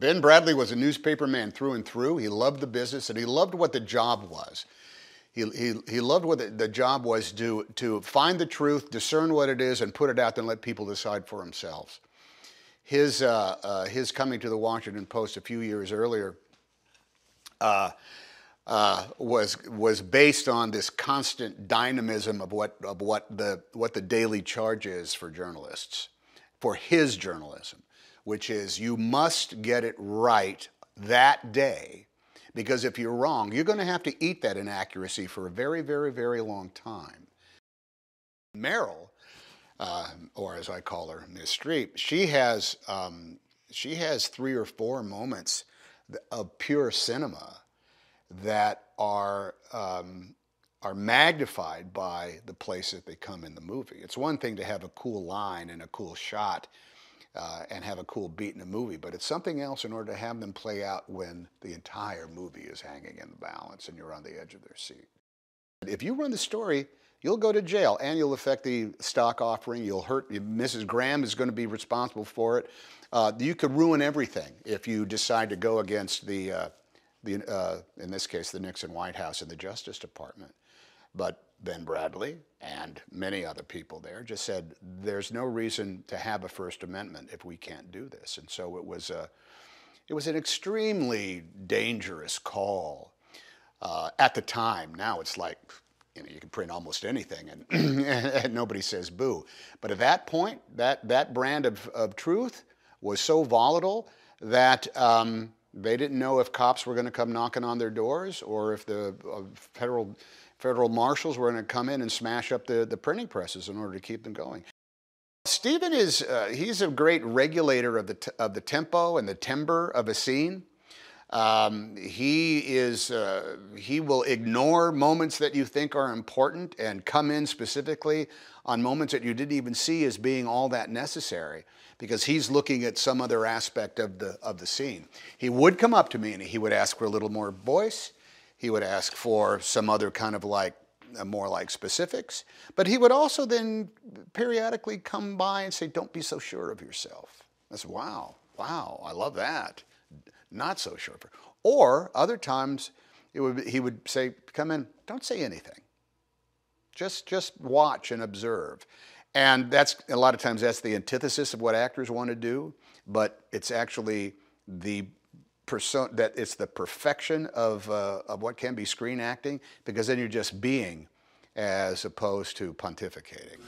Ben Bradley was a newspaper man through and through. He loved the business and he loved what the job was. He loved what the job was to find the truth, discern what it is, and put it out there and let people decide for themselves. His coming to the Washington Post a few years earlier was based on this constant dynamism of what the daily charge is for journalists, for his journalism, which is you must get it right that day, because if you're wrong, you're going to have to eat that inaccuracy for a very, very, very long time. Meryl, or as I call her, Miss Streep, she has 3 or 4 moments of pure cinema that are magnified by the place that they come in the movie. It's one thing to have a cool line and a cool shot and have a cool beat in a movie, but it's something else in order to have them play out when the entire movie is hanging in the balance and you're on the edge of their seat. If you run the story, you'll go to jail and you'll affect the stock offering. You'll hurt. Mrs. Graham is going to be responsible for it. You could ruin everything if you decide to go against in this case, the Nixon White House and the Justice Department. But Ben Bradley and many other people there just said, there's no reason to have a First Amendment if we can't do this. And so it was an extremely dangerous call at the time. Now it's like, you can print almost anything and nobody says boo. But at that point, that brand of truth was so volatile that they didn't know if cops were going to come knocking on their doors or if the federal marshals were going to come in and smash up the printing presses in order to keep them going. Stephen he's a great regulator of the tempo and the timbre of a scene. He will ignore moments that you think are important and come in specifically on moments that you didn't even see as being all that necessary, because he's looking at some other aspect of the scene. He would come up to me and he would ask for a little more voice. He would ask for some other kind of more like specifics, but he would also then periodically come by and say, "Don't be so sure of yourself." I said, "Wow, I love that. Not so sure." Or other times he would say, "Come in, don't say anything. Just watch and observe." And that's a lot of times that's the antithesis of what actors want to do, but it's actually it's the perfection of what can be screen acting, because then you're just being as opposed to pontificating.